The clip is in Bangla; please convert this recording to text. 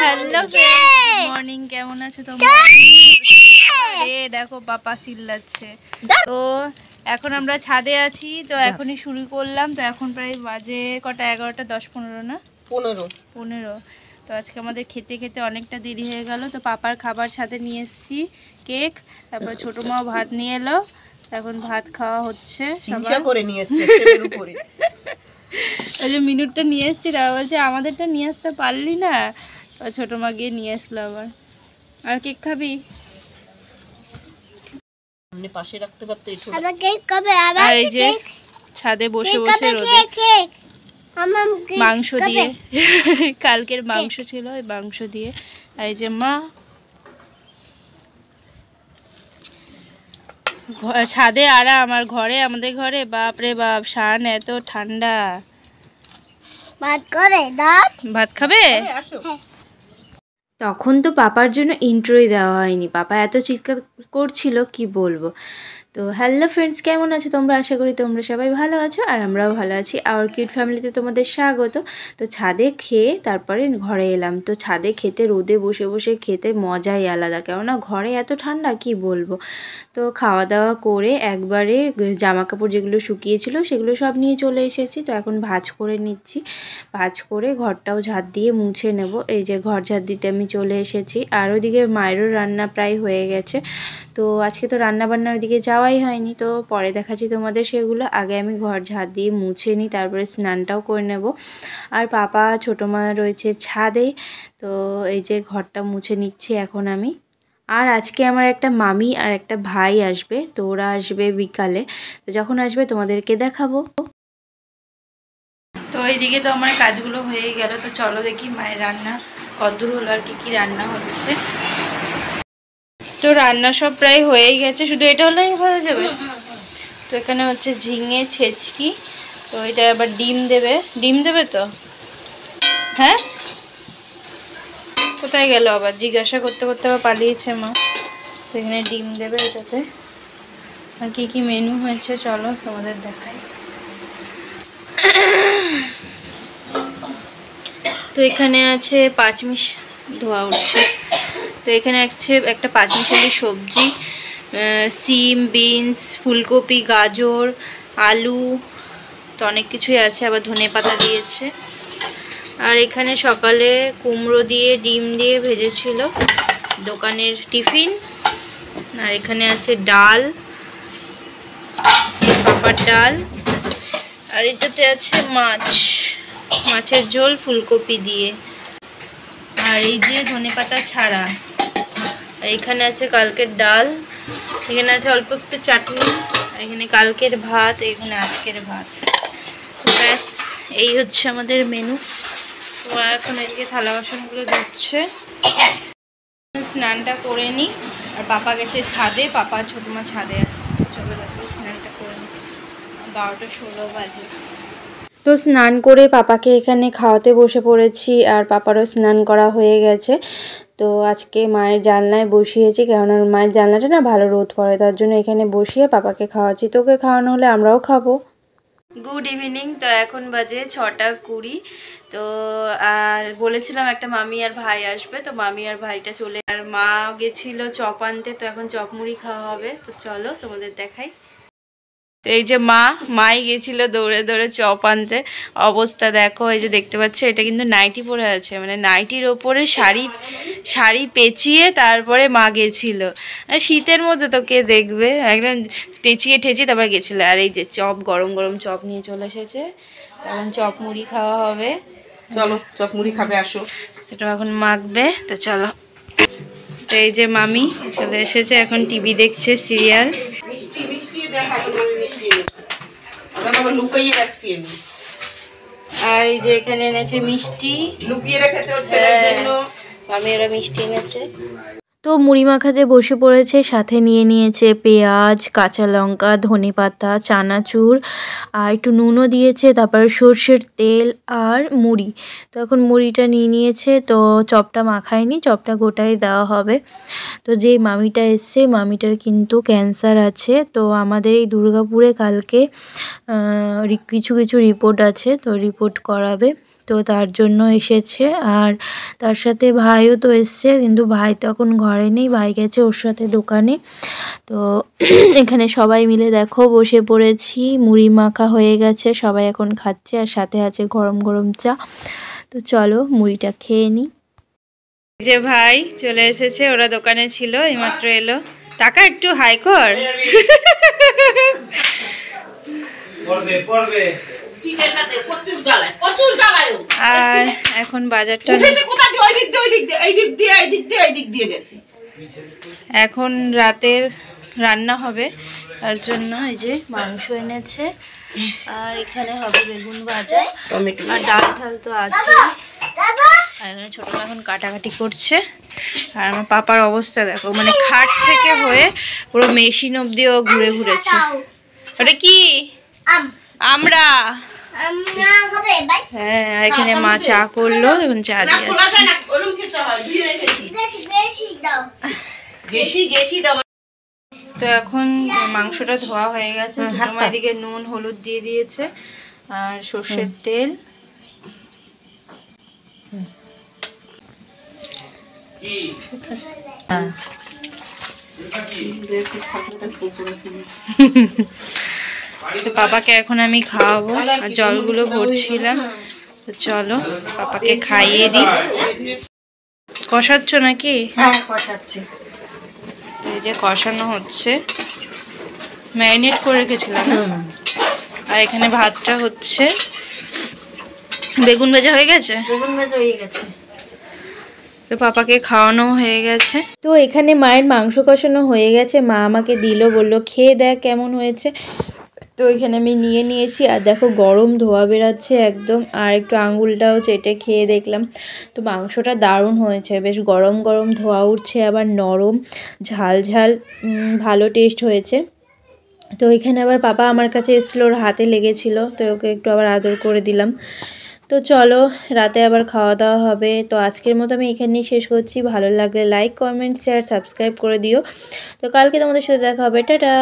হ্যালো মর্নিং, কেমন আছো তোমরা? দেখো পাপা চিল্লাচ্ছে। তো এখন আমরা ছাদে আছি, তো এখনই শুরু করলাম। তো এখন প্রায় বাজে কটা, 11টা 10-15 না 15। তো আজকে আমাদের খেতে খেতে অনেকটা দেরি হয়ে গেল। তো পাপার খাবার ছাদে নিয়ে এসেছি, কেক, তারপর ছোটো মাও ভাত নিয়ে এলো। এখন ভাত খাওয়া হচ্ছে, সবাই করে নিয়ে এসছে উপরে। ওই যে মিনুটটা নিয়ে এসছি, তারা বলছে আমাদেরটা নিয়ে আসতে পারলি না। ছোটো মা গিয়ে নিয়ে আসলো আবার। আর কেক খাবি? পাশে রাখতে পারতে। আর এই যে ছাদে বসে বসে রোদে মাংস দিয়ে, কালকের মাংস ছিল, ওই মাংস দিয়ে। আর এই যে মা ছাদে আরাম, আর ঘরে, আমাদের ঘরে বাপরে বাপ শান, এত ঠান্ডা। ভাত খাবে? তখন তো পাপার জন্য ইন্ট্রোই দেওয়া হয়নি, পাপা এত চিৎকার করছিল কি বলবো। তো হ্যালো ফ্রেন্ডস, কেমন আছো তোমরা? আশা করি তোমরা সবাই ভালো আছো, আর আমরাও ভালো আছি। আওয়ার কিউট ফ্যামিলিতে তোমাদের স্বাগত। তো ছাদে খেয়ে তারপরে ঘরে এলাম। তো ছাদে খেতে, রোদে বসে বসে খেতে মজাই আলাদা, কেননা ঘরে এত ঠান্ডা কি বলবো। তো খাওয়া দাওয়া করে একবারে জামা কাপড় যেগুলো শুকিয়েছিল সেগুলো সব নিয়ে চলে এসেছি। তো এখন ভাঁজ করে নিচ্ছি, ভাঁজ করে ঘরটাও ঝাঁট দিয়ে মুছে নেব। এই যে ঘর ঝাঁট দিতে আমি চলে এসেছি। আর ওদিকে মায়েরও রান্না প্রায় হয়ে গেছে। তো আজকে তো রান্না বান্নার ওদিকে যাওয়াই হয়নি, তো পরে দেখাচ্ছি তোমাদের সেগুলো। আগে আমি ঘর ঝাঁট দিয়ে মুছে নিই, তারপরে স্নানটাও করে নেব। আর পাপা ছোটো মা রয়েছে ছাদে। তো এই যে ঘরটা মুছে নিচ্ছি এখন আমি। আর আজকে আমার একটা মামি আর একটা ভাই আসবে, তো ওরা আসবে বিকালে। তো যখন আসবে তোমাদেরকে দেখাবো। তো এইদিকে তো আমার কাজগুলো হয়ে গেল। তো চলো দেখি মায়ের রান্না কতদূর হলো, আর কি রান্না হচ্ছে। তো রান্না সব প্রায় হয়েই গেছে, শুধু এটা হলেই হয়ে যাবে। তো এখানে হচ্ছে ঝিঙে ছেচকি, তো এটা আবার ডিম দেবে। ডিম দেবে তো? হ্যাঁ, কোথায় গেল আবার? জিজ্ঞাসা করতে করতে আবার পালিয়েছে মা। তো এখানে ডিম দেবে এটাতে। আর কি কি মেনু হয়েছে চলো তোমাদের দেখাই। তো এখানে আছে পাঁচমিশ, ধোয়া উঠছে। তো এখানে আছে একটা পাঁচমিশালি সবজি, সিম, বিনস, ফুলকপি, গাজর, আলু, তো অনেক কিছুই আছে। আবার ধনেপাতা দিয়েছে। আর এখানে সকালে কুমড়ো দিয়ে ডিম দিয়ে ভেজেছিল, দোকানের টিফিন। আর এখানে আছে ডাল, পাপার ডাল। আর এটাতে আছে মাছ, মাছের ঝোল ফুলকপি দিয়ে। আর এই যে ধনেপাতা ছাড়া। আর এখানে আছে কালকের ডাল, এখানে আছে অল্প একটু চাটনি, আর এখানে কালকের ভাত, এখানে আজকের ভাত। ব্যাস, এই হচ্ছে আমাদের মেনু। তো এখন এদিকে থালা বাসনগুলো ধুচ্ছে। স্নানটা করে নিই। আর পাপা গেছে ছাদে, পাপা ছোটো মা ছাদে আছে। চলো দেখো স্নানটা করে নিই। 12টা 16 বাজে। তো স্নান করে পাপাকে এখানে খাওয়াতে বসে পড়েছি, আর পাপারও স্নান করা হয়ে গেছে। তো আজকে মায়ের জানলায় বসিয়েছি, কেননা মায়ের জানলাটা না ভালো রোদ পড়ে, তার জন্য এখানে বসিয়ে পাপাকে খাওয়াচ্ছি। তোকে খাওয়ানো হলে আমরাও খাবো। Good evening. তো এখন বাজে 6টা 20। তো বলেছিলাম একটা মামি আর ভাই আসবে, তো মামি আর ভাইটা চলে, আর মা গেছিল চপ আনতে। তো এখন চপ মুড়ি খাওয়া হবে। তো চলো তোমাদের দেখাই। তো এই যে মাই গেছিল দৌড়ে দৌড়ে চপ আনতে। অবস্থা দেখো, এই যে দেখতে পাচ্ছ, এটা কিন্তু নাইটি পরে আছে, মানে নাইটির ওপরে শাড়ি পেঁচিয়ে তারপরে মা গেছিল। আর শীতের মধ্যে তো কে দেখবে, একদম পেঁচিয়ে ঠেচিয়ে তারপরে গেছিলো। আর এই যে চপ, গরম গরম চপ নিয়ে চলে এসেছে। এখন চপ মুড়ি খাওয়া হবে। চলো চপ মুড়ি খাবে, আসো। এটা এখন মাখবে। তো চলো। তো এই যে মামি চলে এসেছে, এখন টিভি দেখছে, সিরিয়াল। আর এই যে এখানে এনেছে মিষ্টি, লুকিয়ে রেখেছে ওর ছেলের জন্য। মামি ওরা মিষ্টি এনেছে। তো মুড়ি মাখাতে বসে পড়েছে, সাথে নিয়ে নিয়েছে পেঁয়াজ, কাঁচা লঙ্কা, ধনেপাতা, চানাচুর, আর একটু নুনও দিয়েছে, তারপর সর্ষের তেল আর মুড়ি। তো এখন মুড়িটা নিয়ে নিয়েছে। তো চপটা মাখায়নি, চপটা গোটাই দেওয়া হবে। তো যে মামিটা এসছে, মামিটার কিন্তু ক্যান্সার আছে। তো আমাদের এই দুর্গাপুরে কালকে কিছু রিপোর্ট আছে, তো রিপোর্ট করাবে। তো তার জন্য এসেছে। আর তার সাথে ভাইও তো এসছে, কিন্তু ভাই তো এখন ঘরে নেই, ভাই গেছে ওর সাথে দোকানে। তো এখানে সবাই মিলে দেখো বসে পড়েছি, মুড়ি মাখা হয়ে গেছে, সবাই এখন খাচ্ছে, আর সাথে আছে গরম গরম চা। তো চলো মুড়িটা খেয়ে নিই। যে ভাই চলে এসেছে, ওরা দোকানে ছিল, এইমাত্র এলো। টাকা একটু হাই কর। আর এখন বাজারটা এখন রাতের রান্না হবে, তার জন্য এই যে মাংস এনেছে, আর এখানে হবে বেগুন ভাজা, আর ডাল ঢাল তো আছে। আর এখানে ছোট মা এখন কাটাকাটি করছে। আর আমার পাপার অবস্থা দেখো, মানে খাট থেকে হয়ে পুরো মেশিন অব্দিও ঘুরে ঘুরেছে। ওটা কি? আমরা। হ্যাঁ, এখানে মা চা করলো, এবং চা দিয়ে তো এখন মাংসটা ধোয়া হয়ে গেছে, ছোট মা এদিকে নুন হলুদ দিয়ে দিয়েছে, আর সর্ষের তেল। পাপাকে এখন আমি খাওয়াবো, আর জলগুলো ভরছিলাম। তো চলো পাপাকে খাইয়ে দিই। কষাচ্ছ নাকি? এই যে কষানো হচ্ছে, ম্যারিনেট করে রেখেছিলাম। আর এখানে ভাতটা হচ্ছে। বেগুন ভাজা হয়ে গেছে? বেগুন ভাজা হয়ে গেছে। তো পাপাকে খাওয়ানো হয়ে গেছে। তো এখানে মায়ের মাংস কষানো হয়ে গেছে, মা আমাকে দিল, বললো খেয়ে দেখ কেমন হয়েছে। তো এখানে আমি নিয়ে নিয়েছি, আর দেখো গরম ধোয়া বেরাচ্ছে একদম, আর একটু আঙুলটাও চেটে খেয়ে দেখলাম। তো মাংসটা দারুণ হয়েছে, বেশ গরম গরম ধোয়া উঠছে, আবার নরম, ঝাল ঝাল, ভালো টেস্ট হয়েছে। তো এখানে আবার পাপা আমার কাছে এসেছিলো, ওর হাতে লেগেছিলো, তো ওকে একটু আবার আদর করে দিলাম। তো চলো রাতে আবার খাওয়া দাওয়া হবে। তো আজকের মতো আমি এখানেই শেষ করছি। ভালো লাগলে লাইক কমেন্ট শেয়ার সাবস্ক্রাইব করে দিও। তো কালকে তোমাদের সাথে দেখা হবে। টাটা।